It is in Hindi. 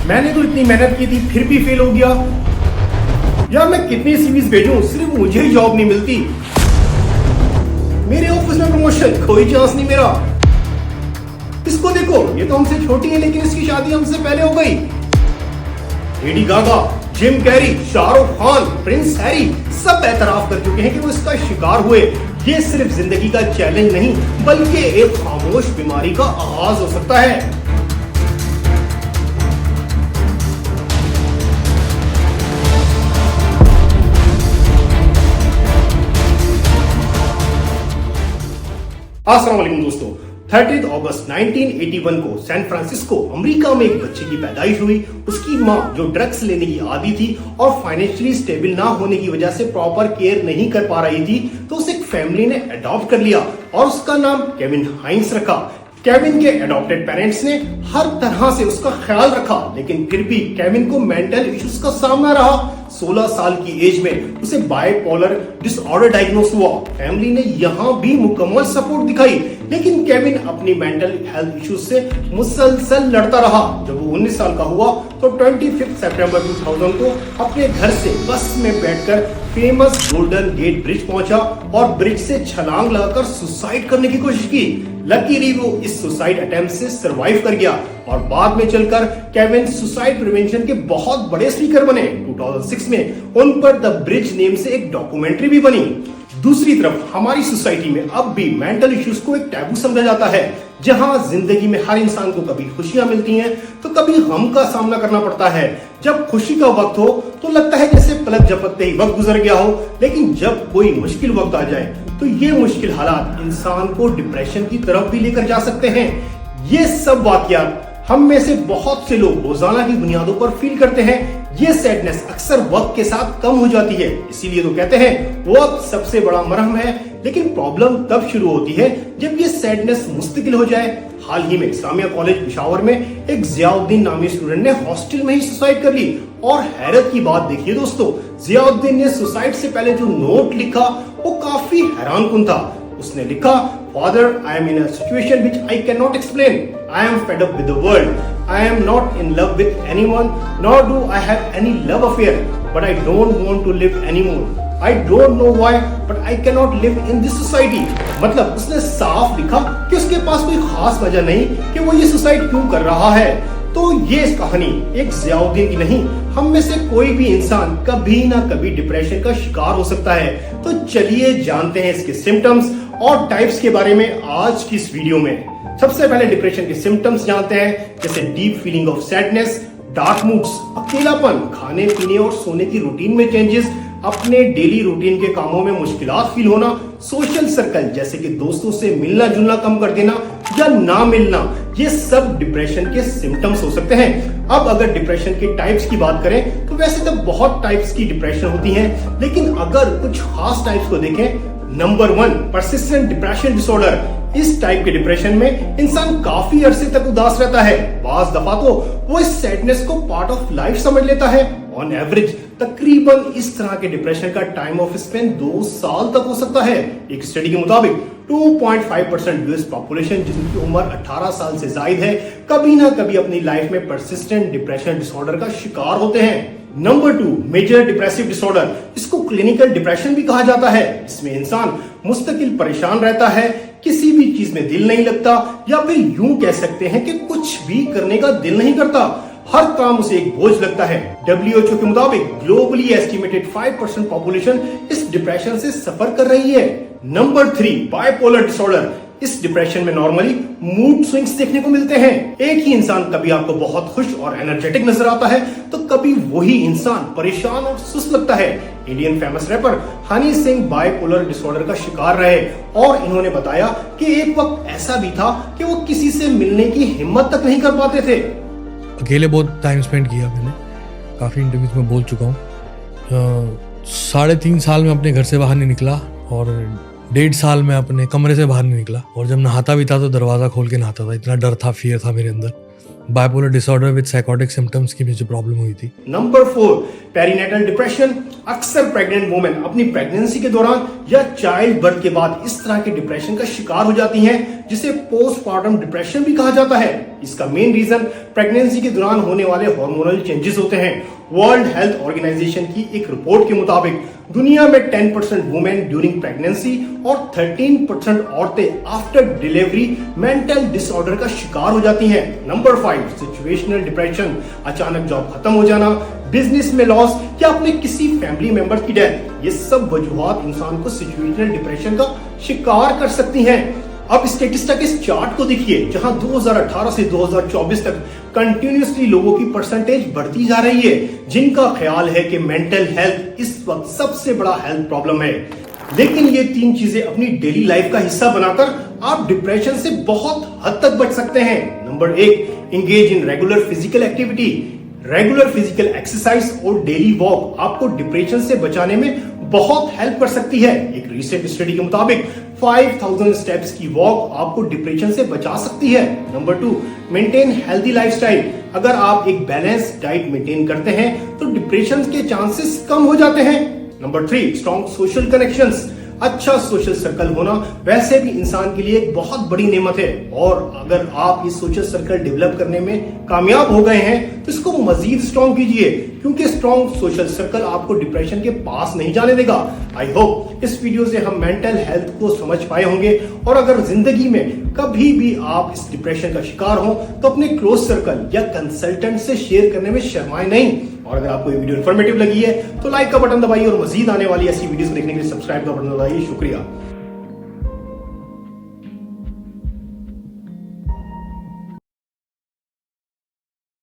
मैंने तो इतनी मेहनत की थी फिर भी फेल हो गया। यार मैं कितनी सीवीज भेजूं, सिर्फ मुझे ही जॉब नहीं मिलती। मेरे ऑफिस में प्रमोशन कोई चांस नहीं मेरा। इसको देखो, ये तो हमसे छोटी है लेकिन इसकी शादी हमसे पहले हो गई। Lady Gaga, Jim Carrey, Shahrukh Khan, Prince Harry सब एतराफ कर चुके हैं कि वो इसका शिकार हुए। ये सिर्फ जिंदगी का चैलेंज नहीं बल्कि एक खामोश बीमारी का आगाज हो सकता है। अस्सलाम वालेकुम दोस्तों, 30 अगस्त 1981 को सैन फ्रांसिस्को अमेरिका में एक बच्चे की पैदाइश हुई। उसकी मां जो ड्रग्स लेने की आदी थी और फाइनेंशियली स्टेबल ना होने की वजह से प्रॉपर केयर नहीं कर पा रही थी, तो उसे एक फैमिली ने अडॉप्ट कर लिया और उसका नाम केविन हाइंस रखा। केविन के अडॉप्टेड पेरेंट्स ने हर तरह से उसका ख्याल रखा, लेकिन फिर भी केविन को मेंटल इश्यूज का सामना रहा। 16 साल की एज में उसे बाइपोलर डिसऑर्डर डायग्नोस हुआ। फैमिली ने यहां भी मुकम्मल सपोर्ट दिखाई, लेकिन केविन अपनी मेंटल हेल्थ इश्यूज से मुसलसल लड़ता रहा। जब वो 19 साल का हुआ तो 25 सितंबर 2000 को अपने घर से बस में बैठकर फेमस गोल्डन गेट ब्रिज पहुंचा और ब्रिज से छलांग लगाकर सुसाइड करने की कोशिश की। लकीली वो इस सुसाइड अटेम्प्ट से सरवाइव कर गया और बाद में चलकर केविन सुसाइड प्रिवेंशन के बहुत बड़े स्पीकर बने। 2006 में उन पर द ब्रिज नेम से एक डॉक्यूमेंट्री भी बनी। दूसरी तरफ हमारी सोसाइटी में अब भी मेंटल इश्यूज को एक टैबू समझा जाता है। जहां जिंदगी में हर इंसान को कभी खुशियां मिलती हैं तो कभी गम का सामना करना पड़ता है। जब खुशी का वक्त हो तो लगता है जैसे पलक झपकते ही वक्त गुजर गया हो, लेकिन जब कोई मुश्किल वक्त आ जाए तो ये मुश्किल हालात इंसान को डिप्रेशन की तरफ भी लेकर जा सकते हैं। ये सब वाकयात हम में से बहुत से लोग रोजाना की बुनियादों पर फील करते हैं। ये सैडनेस अक्सर वक्त के साथ कम हो जाती है, इसीलिए तो कहते हैं वक्त सबसे बड़ा मरहम है। लेकिन प्रॉब्लम तब शुरू होती है जब ये सैडनेस मुस्तकिल हो जाए। हाल ही में इस्लामिया कॉलेज पेशावर में एक जियाउद्दीन नामी स्टूडेंट ने हॉस्टल में ही सुसाइड कर ली। और हैरत की बात देखिए दोस्तों, जियाउद्दीन ने सुसाइड से पहले जो नोट लिखा वो काफी हैरानकुन था। उसने लिखा, Father, I am in a situation which I cannot explain. I am fed up with the world. I am not in love with anyone, nor do I have any love affair. But I don't want to live anymore. I don't know why, but I cannot live in this society. मतलब उसने साफ लिखा कि उसके पास कोई खास वजह नहीं कि वो ये सुसाइड क्यों कर रहा है। तो ये कहानी एक जियाउद्दीन की नहीं, हम में से कोई भी इंसान कभी ना कभी डिप्रेशन का शिकार हो सकता है। तो चलिए जानते हैं इसके सिम्टम्स और टाइप्स के बारे में आज की इस वीडियो में। सबसे पहले डिप्रेशन के सिम्टम्स जानते हैं, जैसे deep feeling of sadness, dark moods, अकेलापन, खाने पीने और सोने की रूटीन में चेंजेस, अपने डेली रूटीन के कामों में मुश्किलात फील होना, सोशल सर्कल जैसे कि दोस्तों से मिलना जुलना कम कर देना या ना मिलना, ये सब डिप्रेशन के सिम्टम्स हो सकते हैं। अब अगर डिप्रेशन के टाइप्स की बात करें तो वैसे तो बहुत टाइप्स की डिप्रेशन होती है, लेकिन अगर कुछ खास टाइप्स को देखें, नंबर 1, परसिस्टेंट डिप्रेशन डिसऑर्डर। इस टाइप के डिप्रेशन में इंसान काफी अरसे तक उदास रहता है। बाज दफा तो वो इस सैडनेस को पार्ट ऑफ लाइफ समझ लेता है। ऑन एवरेज तकरीबन इस तरह के डिप्रेशन का टाइम ऑफ स्पेन 2 साल तक हो सकता है। एक स्टडी के मुताबिक 2.5% यूएस पॉपुलेशन जिनकी उम्र 18 साल से जायद है कभी ना कभी अपनी लाइफ में परसिस्टेंट डिप्रेशन डिसऑर्डर का शिकार होते हैं। Number 2, major depressive disorder. इसको क्लिनिकल डिप्रेशन भी कहा जाता है। इसमें इंसान मुस्तकिल परेशान रहता है, किसी भी चीज में दिल नहीं लगता, या फिर यूं कह सकते हैं कि कुछ भी करने का दिल नहीं करता। हर काम उसे एक बोझ लगता है। WHO के मुताबिक ग्लोबली एस्टिमेटेड 5% पॉपुलेशन इस डिप्रेशन से सफर कर रही है। Number 3, bipolar disorder. इस डिप्रेशन में नॉर्मली मूड स्विंग्स देखने को मिलते हैं। एक ही इंसान कभी आपको बहुत खुश और एनर्जेटिक नजर आता है तो कभी वही इंसान परेशान और सुस्त लगता है। Indian famous rapper Honey Singh bipolar disorder का शिकार रहे और इन्होंने बताया कि एक वक्त ऐसा भी था कि वो किसी से मिलने की हिम्मत तक नहीं कर पाते थे। अकेले बहुत टाइम स्पेंड किया मैंने, काफ़ी इंटरव्यूज में बोल चुका हूँ। 3.5 साल में अपने घर से बाहर नहीं निकला और 1.5 साल में अपने कमरे से बाहर नहीं निकला, और जब नहाता भी था तो दरवाज़ा खोल के नहाता था। इतना डर था, फियर था मेरे अंदर। Bipolar disorder with psychotic symptoms की मुझे प्रॉब्लम हुई थी। Number 4, perinatal depression. अक्सर प्रेग्नेंट वुमेन अपनी प्रेगनेंसी के दौरान या चाइल्ड बर्थ के बाद इस तरह के डिप्रेशन का शिकार हो जाती हैं। जिसे पोस्टपार्टम डिप्रेशन भी कहा जाता है। इसका मेन रीजन प्रेगनेंसी के दौरान होने वाले हार्मोनल चेंजेस होते हैं। वर्ल्ड हेल्थ ऑर्गेनाइजेशन की एक रिपोर्ट के मुताबिक दुनिया में 10% वुमेन ड्यूरिंग प्रेगनेंसी और 13% औरतें आफ्टर डिलीवरी मेंटल डिसऑर्डर का शिकार हो जाती हैं। नंबर 5 सिचुएशनल डिप्रेशन, अचानक जॉब खत्म हो जाना, बिजनेस में लॉस या अपने किसी फैमिली मेंबर की डेथ, ये सब वजूहात इंसान को सिचुएशनल डिप्रेशन का शिकार कर सकती हैं। अब स्टेटिस्टिक इस चार्ट को देखिए, जहां 2018 से 2024 तक कंटिन्यूअसली लोगों की परसेंटेज बढ़ती जा रही है जिनका ख्याल है कि मेंटल हेल्थ इस वक्त सबसे बड़ा हेल्थ प्रॉब्लम है। लेकिन ये 3 चीजें अपनी डेली लाइफ का हिस्सा बनाकर आप डिप्रेशन से बहुत हद तक बच सकते हैं। Number 1, engage in regular physical activity. Regular physical exercise और डेली वॉक आपको डिप्रेशन से बचाने में बहुत हेल्प कर सकती है। एक रिसेंट स्टडी के मुताबिक 5000 स्टेप्स की वॉक आपको डिप्रेशन से बचा सकती है। Number 2, maintain healthy lifestyle. अगर आप एक बैलेंस डाइट मेंटेन करते हैं तो डिप्रेशन के चांसेस कम हो जाते हैं। Number 3, strong social connections. अच्छा सोशल सर्कल होना वैसे भी इंसान के लिए एक बहुत बड़ी नेमत है, और अगर आप इस सोशल सर्कल डेवलप करने में कामयाब हो गए हैं तो इसको मजीद स्ट्रॉन्ग कीजिए, क्योंकि स्ट्रॉन्ग सोशल सर्कल आपको डिप्रेशन के पास नहीं जाने देगा। आई होप इस वीडियो से हम मेंटल हेल्थ को समझ पाए होंगे, और अगर जिंदगी में कभी भी आप इस डिप्रेशन का शिकार हो तो अपने क्लोज सर्कल या कंसल्टेंट से शेयर करने में शर्माएं नहीं। और अगर आपको ये वीडियो इन्फॉर्मेटिव लगी है तो लाइक का बटन दबाइए, और मजीद आने वाली ऐसी वीडियोस देखने के लिए सब्सक्राइब का बटन दबाइए। शुक्रिया।